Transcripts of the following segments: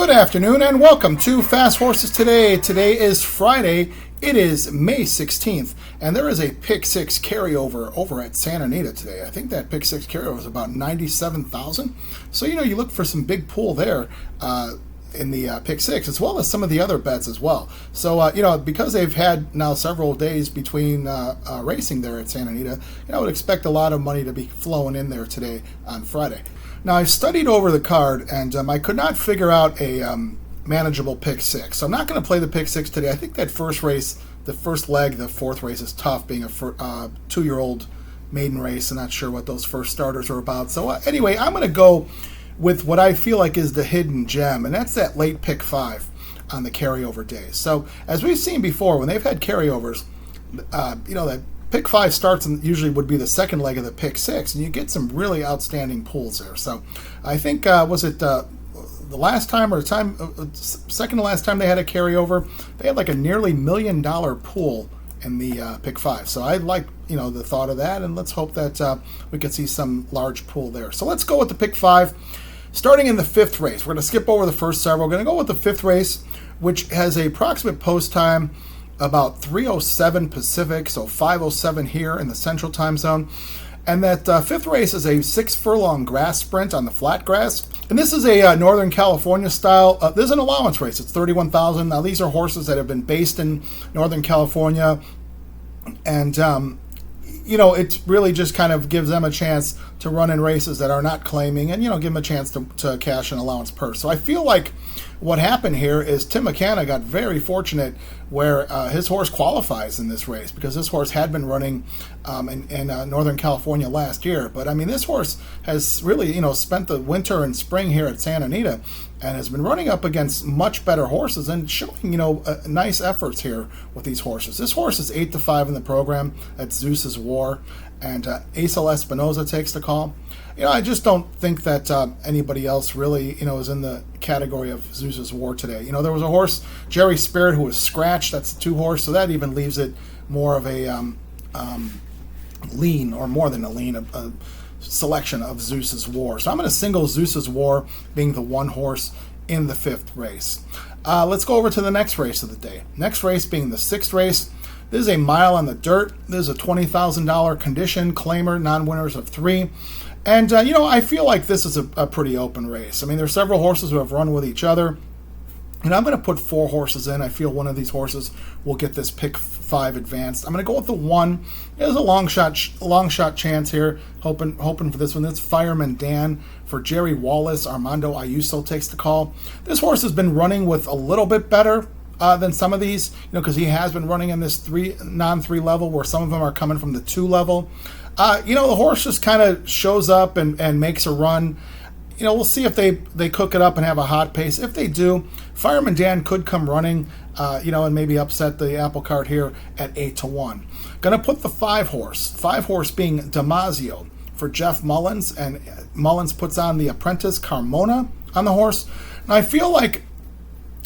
Good afternoon and welcome to Fast Horses Today. Today is Friday. It is May 16th, and there is a Pick 6 carryover over at Santa Anita today. I think that Pick 6 carryover is about 97,000. So, you look for some big pool there in the Pick 6, as well as some of the other bets as well. So, because they've had now several days between racing there at Santa Anita, I would expect a lot of money to be flowing in there today on Friday. Now, I studied over the card, and I could not figure out a manageable Pick 6. So I'm not going to play the Pick 6 today. I think that first race, the first leg, the fourth race is tough, being a 2-year-old maiden race. I'm not sure what those first starters are about. So anyway, I'm going to go with what I feel like is the hidden gem, and that's that late Pick 5 on the carryover days. So as we've seen before, when they've had carryovers, that Pick 5 starts and usually would be the second leg of the Pick 6, and you get some really outstanding pools there. So I think, was it the last time or second to last time they had a carryover, they had like a nearly $1 million pool in the Pick 5. So I like, the thought of that, and let's hope that we can see some large pool there. So let's go with the Pick 5. Starting in the fifth race, we're going to skip over the first several. We're going to go with the fifth race, which has a approximate post time about 3:07 Pacific, so 5:07 here in the Central Time Zone. And that fifth race is a 6-furlong grass sprint on the flat grass. And this is a Northern California style. This is an allowance race. It's 31,000. Now, these are horses that have been based in Northern California. And, it really just kind of gives them a chance to run in races that are not claiming and, give them a chance to cash an allowance purse. So I feel like what happened here is Tim McCanna got very fortunate where his horse qualifies in this race, because this horse had been running in Northern California last year. But, this horse has really, spent the winter and spring here at Santa Anita and has been running up against much better horses and showing, nice efforts here with these horses. This horse is 8-5 in the program at Zeus's War, and Acel Espinoza takes the call. I just don't think that anybody else really, is in the category of Zeus's War today. There was a horse, Jerry Spirit, who was scratched. That's a 2-horse, so that even leaves it more of a lean, or more than a lean, a selection of Zeus's War. So I'm going to single Zeus's War being the 1 horse in the fifth race. Let's go over to the next race of the day. Next race being the sixth race. This is a mile on the dirt. This is a $20,000 condition, claimer, non-winners of 3. And, I feel like this is a pretty open race. There's several horses who have run with each other. And I'm going to put 4 horses in. I feel one of these horses will get this Pick 5 advanced. I'm going to go with the 1. There's a long shot chance here, hoping for this one. That's Fireman Dan for Jerry Wallace. Armando Ayuso takes the call. This horse has been running with a little bit better than some of these, because he has been running in this non-3 level, where some of them are coming from the 2 level. The horse just kind of shows up and makes a run. We'll see if they cook it up and have a hot pace. If they do, Fireman Dan could come running, and maybe upset the apple cart here at 8-1. Going to put the 5 horse. 5 horse being Damasio for Jeff Mullins, and Mullins puts on the apprentice Carmona on the horse. And I feel like,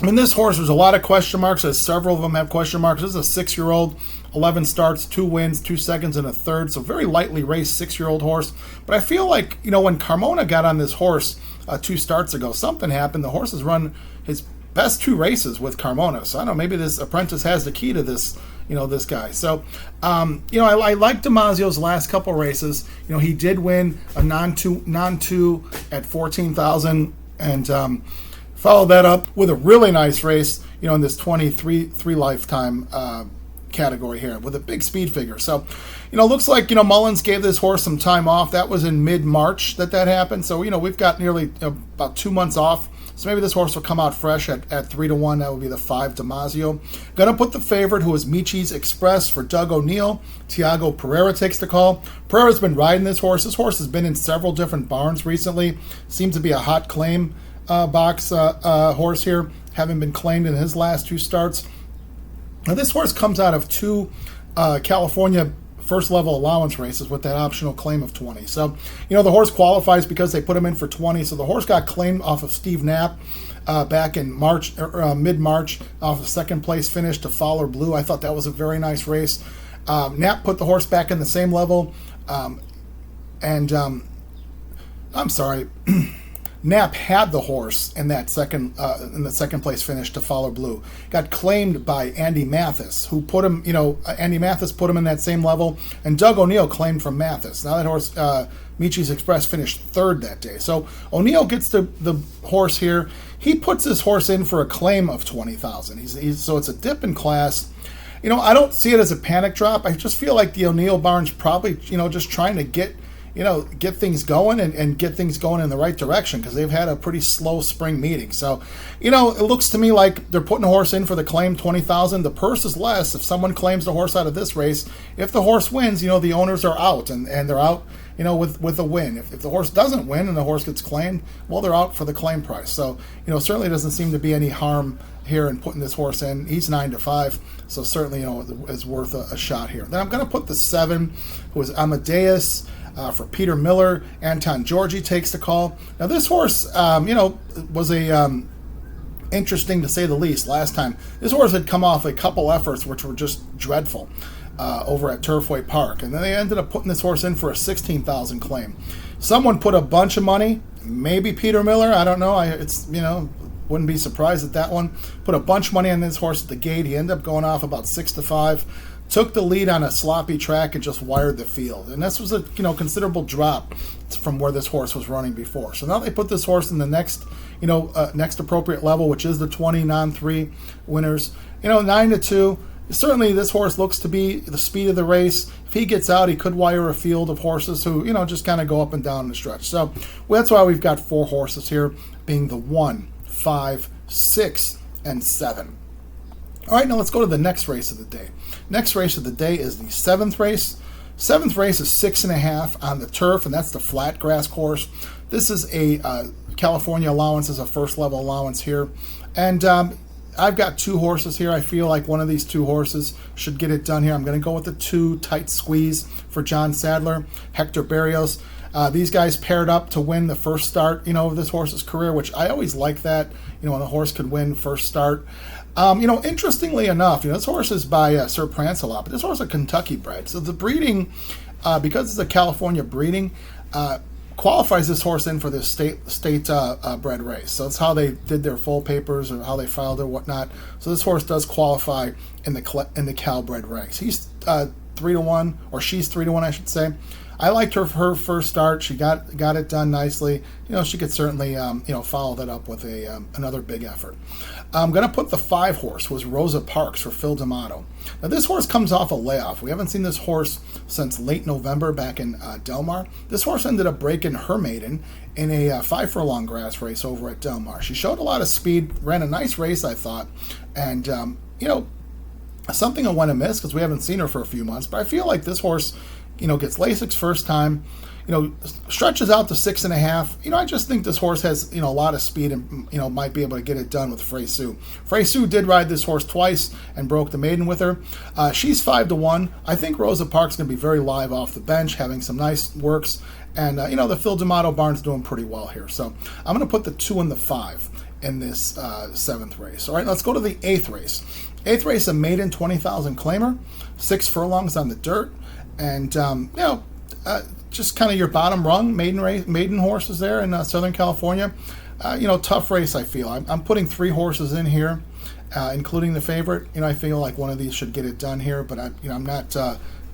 this horse, there's a lot of question marks, as several of them have question marks. This is a 6-year-old, 11 starts, 2 wins, 2 seconds, and a third. So very lightly raced 6-year-old horse. But I feel like, when Carmona got on this horse 2 starts ago, something happened. The horse has run his best 2 races with Carmona. So I don't know, maybe this apprentice has the key to this, this guy. So, I like Damasio's last couple races. He did win a non-2 at 14,000, and followed that up with a really nice race, in this 23 lifetime category here with a big speed figure. So, looks like, Mullins gave this horse some time off. That was in mid-March that happened. So, we've got nearly about 2 months off. So maybe this horse will come out fresh at 3-1. That would be the 5 Damasio. Going to put the favorite, who is Michi's Express for Doug O'Neill. Tiago Pereira takes the call. Pereira's been riding this horse. This horse has been in several different barns recently. Seems to be a hot claim box horse here, having been claimed in his last 2 starts. Now, this horse comes out of 2 California first level allowance races with that optional claim of 20. So, the horse qualifies because they put him in for 20. So the horse got claimed off of Steve Knapp back in March, mid-March, off of second place finish to Fowler Blue. I thought that was a very nice race. Knapp put the horse back in the same level. I'm sorry. Knapp had the horse in that in the second place finish to Follow Blue. Got claimed by Andy Mathis, who put him, Andy Mathis put him in that same level, and Doug O'Neill claimed from Mathis. Now that horse, Michi's Express, finished third that day. So O'Neill gets the horse here. He puts this horse in for a claim of 20,000. So it's a dip in class. I don't see it as a panic drop. I just feel like the O'Neill barn's probably, just trying to get things going and get things going in the right direction, because they've had a pretty slow spring meeting. So, it looks to me like they're putting a horse in for the claim 20,000. The purse is less if someone claims the horse out of this race. If the horse wins, the owners are out, and they're out, with a win. If the horse doesn't win and the horse gets claimed, well, they're out for the claim price. So, certainly doesn't seem to be any harm here in putting this horse in. He's 9-5, so certainly, is worth a shot here. Then I'm going to put the 7, who is Amadeus, for Peter Miller. Anton Georgi takes the call. Now this horse, was interesting to say the least last time. This horse had come off a couple efforts which were just dreadful over at Turfway Park, and then they ended up putting this horse in for a 16,000 claim. Someone put a bunch of money, maybe Peter Miller, I don't know. Wouldn't be surprised at that one. Put a bunch of money on this horse at the gate. He ended up going off about 6-5. Took the lead on a sloppy track and just wired the field. And this was a considerable drop from where this horse was running before. So now they put this horse in the next appropriate level, which is the 20 non-3 winners. 9-2. Certainly this horse looks to be the speed of the race. If he gets out, he could wire a field of horses who, just kind of go up and down the stretch. So that's why we've got 4 horses here, being the 1, 5, 6, and 7. All right, now let's go to the next race of the day. Next race of the day is the 7th race. 7th race is 6.5 on the turf, and that's the flat grass course. This is a California allowance, is a first level allowance here. And I've got 2 horses here. I feel like one of these 2 horses should get it done here. I'm going to go with the 2 tight squeeze for John Sadler, Hector Berrios. These guys paired up to win the first start, of this horse's career, which I always like that, when a horse could win first start. Interestingly enough, this horse is by Sir Prancelot, but this horse is a Kentucky bred. So the breeding, because it's a California breeding, qualifies this horse in for this state bred race. So that's how they did their full papers, or how they filed or whatnot. So this horse does qualify in the Cal bred race. He's 3-1, or she's 3-1, I should say. I liked her for her first start. She got it done nicely. She could certainly follow that up with another big effort. I'm going to put the 5 horse, was Rosa Parks, for Phil D'Amato. Now this horse comes off a layoff. We haven't seen this horse since late November back in Del Mar. This horse ended up breaking her maiden in a 5 furlong grass race over at Del Mar. She showed a lot of speed, ran a nice race, I thought, and something I want to miss because we haven't seen her for a few months. But I feel like this horse, gets Lasix first time, stretches out to 6.5. I just think this horse has, a lot of speed and, might be able to get it done with Frey Sue. Frey Sue did ride this horse twice and broke the maiden with her. She's 5-1. I think Rosa Parks going to be very live off the bench, having some nice works. And, the Phil D'Amato barn's doing pretty well here. So I'm going to put the 2 and the 5 in this 7th race. All right, let's go to the 8th race. 8th race, a maiden 20,000 claimer, 6 furlongs on the dirt. And, just kind of your bottom rung maiden horses there in Southern California. Tough race, I feel. I'm putting 3 horses in here, including the favorite. I feel like one of these should get it done here, but I'm not,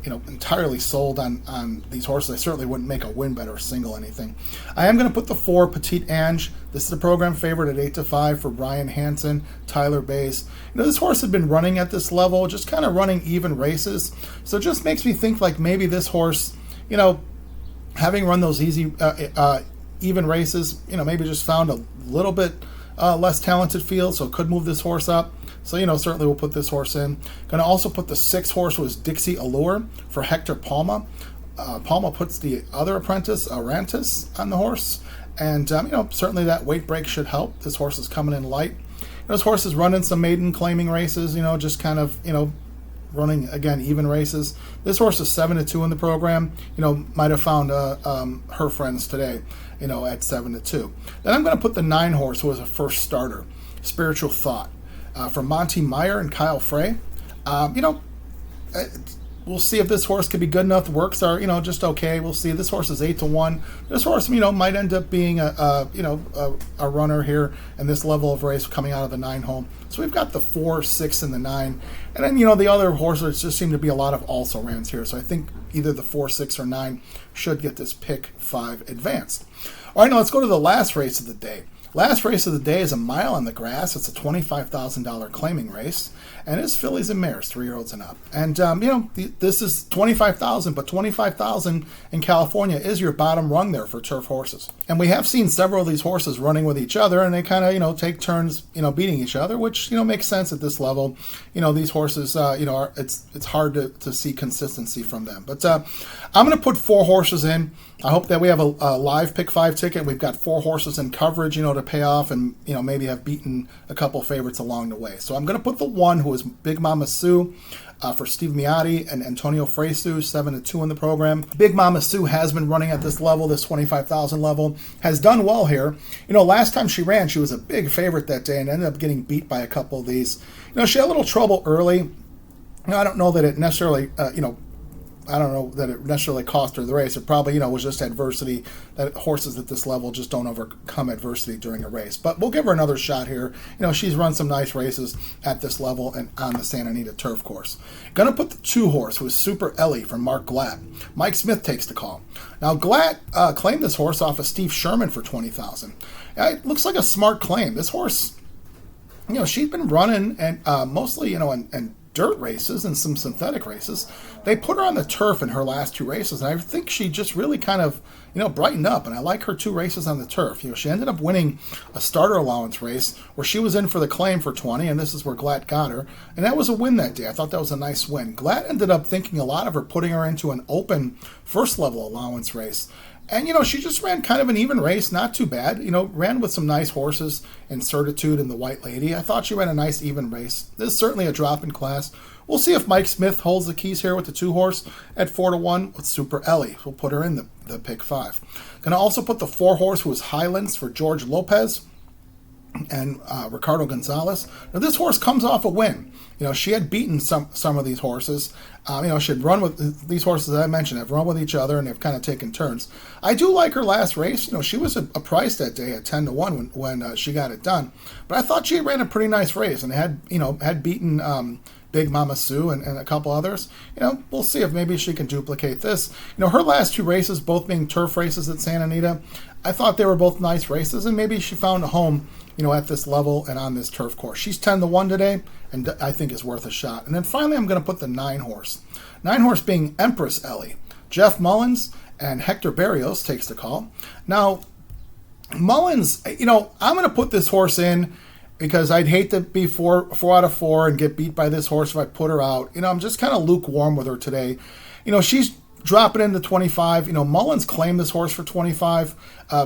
entirely sold on these horses. I certainly wouldn't make a win bet or single anything. I am going to put the 4 Petite Ange. This is a program favorite at 8-5 for Brian Hansen, Tyler Bays. This horse had been running at this level, just kind of running even races. So it just makes me think like maybe this horse, having run those easy, even races, maybe just found a little bit less talented field, so could move this horse up. So, certainly we'll put this horse in. Going to also put the 6 horse, was Dixie Allure, for Hector Palma. Palma puts the other apprentice, Arantes, on the horse. And, certainly that weight break should help. This horse is coming in light. This horse is running some maiden claiming races, just kind of, running, again, even races. This horse is 7-2 in the program. Might have found her friends today, at 7-2. Then I'm going to put the 9 horse, who was a first starter, Spiritual Thought, for Monty Meyer and Kyle Frey. we'll see if this horse could be good enough. The works are, just okay. We'll see. This horse is 8-1. This horse, might end up being a runner here in this level of race coming out of the 9 home. So we've got the 4, 6, and the 9. And then, the other horses just seem to be a lot of also rans here. So I think either the 4, 6, or 9 should get this pick 5 advanced. All right, now let's go to the last race of the day. Last race of the day is a mile on the grass. It's a $25,000 claiming race, and it's fillies and mares, 3-year-olds and up. And this is $25,000, but $25,000 in California is your bottom rung there for turf horses. And we have seen several of these horses running with each other, and they kind of take turns beating each other, which makes sense at this level. These horses it's hard to see consistency from them. But I'm going to put 4 horses in. I hope that we have a live pick 5 ticket. We've got 4 horses in coverage, to pay off, and maybe have beaten a couple favorites along the way. So I'm going to put the 1 who is Big Mama Sue for Steve Miotti and Antonio Fresu, 7-2 in the program. Big Mama Sue has been running at this level, this 25,000 level, has done well here. Last time she ran, she was a big favorite that day and ended up getting beat by a couple of these. She had a little trouble early. I don't know that it necessarily, cost her the race. It probably, was just adversity, that horses at this level just don't overcome adversity during a race. But we'll give her another shot here. She's run some nice races at this level and on the Santa Anita turf course. Going to put the 2 horse, who is Super Ellie from Mark Glatt. Mike Smith takes the call. Now, Glatt claimed this horse off of Steve Sherman for $20,000. It looks like a smart claim. This horse, she's been running and mostly, and dirt races and some synthetic races. They put her on the turf in her last 2 races, and I think she just really kind of, brightened up, and I like her 2 races on the turf. She ended up winning a starter allowance race where she was in for the claim for 20, and this is where Glatt got her, and that was a win that day. I thought that was a nice win. Glatt ended up thinking a lot of her, putting her into an open first level allowance race. And, she just ran kind of an even race, not too bad. Ran with some nice horses in Certitude and the White Lady. I thought she ran a nice even race. This is certainly a drop in class. We'll see if Mike Smith holds the keys here with the 2 horse at 4-1 with Super Ellie. We'll put her in the pick 5. Going to also put the 4 horse, who is Highlands, for George Lopez and Ricardo Gonzalez. Now, this horse comes off a win. She had beaten some of these horses. She had run with these horses that I mentioned, have run with each other, and they've kind of taken turns. I do like her last race. She was a price that day at 10-1 when she got it done. But I thought she ran a pretty nice race and had beaten Big Mama Sue and a couple others. We'll see if maybe she can duplicate this. Her last 2 races, both being turf races at Santa Anita, I thought they were both nice races, and maybe she found a home, at this level and on this turf course. She's 10-1 today, and I think is worth a shot. And then finally, I'm going to put the 9 horse. 9 horse being Empress Ellie. Jeff Mullins and Hector Barrios takes the call. Now, Mullins, I'm going to put this horse in because I'd hate to be 4 out of 4 and get beat by this horse if I put her out. I'm just kind of lukewarm with her today. She's dropping into 25. Mullins claimed this horse for 25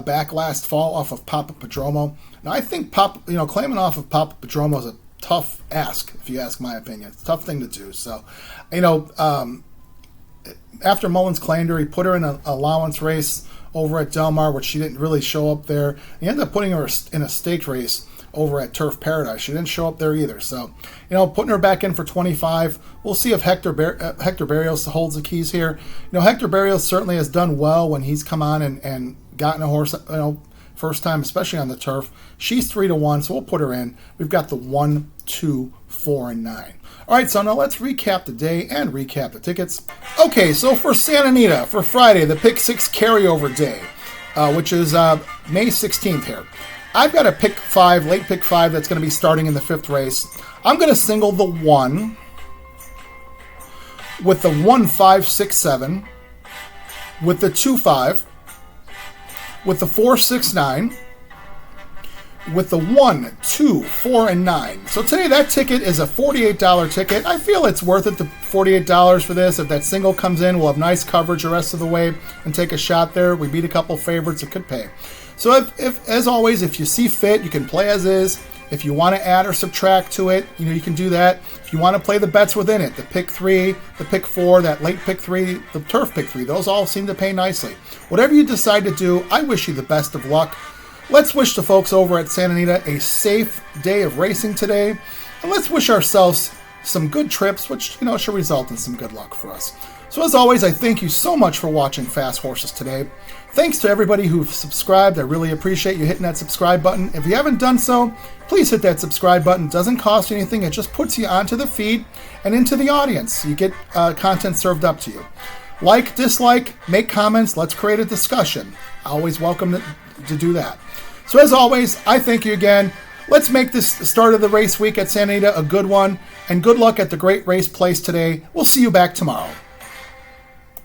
back last fall off of Papa Padromo. Now, I think claiming off of Papa Padromo is a tough ask, if you ask my opinion. It's a tough thing to do. So, after Mullins claimed her, he put her in an allowance race over at Del Mar, which she didn't really show up there. He ended up putting her in a staked race over at Turf Paradise. She didn't show up there either. So, putting her back in for 25. We'll see if Hector Barrios holds the keys here. Hector Barrios certainly has done well when he's come on and gotten a horse, first time, especially on the turf. She's 3-1, so we'll put her in. We've got the 1, 2, 4, and 9. All right, so now let's recap the day and recap the tickets. Okay, so for Santa Anita, for Friday, the Pick 6 Carryover Day, which is May 16th here. I've got a pick 5, late pick 5, that's going to be starting in the 5th race. I'm going to single the 1 with the 1, 5, 6, 7, with the 2, 5, with the 4, 6, 9, with the 1, 2, 4, and 9. So today that ticket is a $48 ticket. I feel it's worth it, the $48 for this. If that single comes in, we'll have nice coverage the rest of the way and take a shot there. We beat a couple favorites, it could pay. So if as always, if you see fit, you can play as is. If you want to add or subtract to it, you can do that. If you want to play the bets within it, the pick 3, the pick 4, that late pick 3, the turf pick 3, those all seem to pay nicely. Whatever you decide to do, I wish you the best of luck. Let's wish the folks over at Santa Anita a safe day of racing today. And let's wish ourselves some good trips, which, should result in some good luck for us. So as always, I thank you so much for watching Fast Horses today. Thanks to everybody who've subscribed. I really appreciate you hitting that subscribe button. If you haven't done so, please hit that subscribe button. It doesn't cost you anything. It just puts you onto the feed and into the audience. You get content served up to you. Like, dislike, make comments. Let's create a discussion. Always welcome to do that. So as always, I thank you again. Let's make this start of the race week at Santa Anita a good one. And good luck at the great race place today. We'll see you back tomorrow.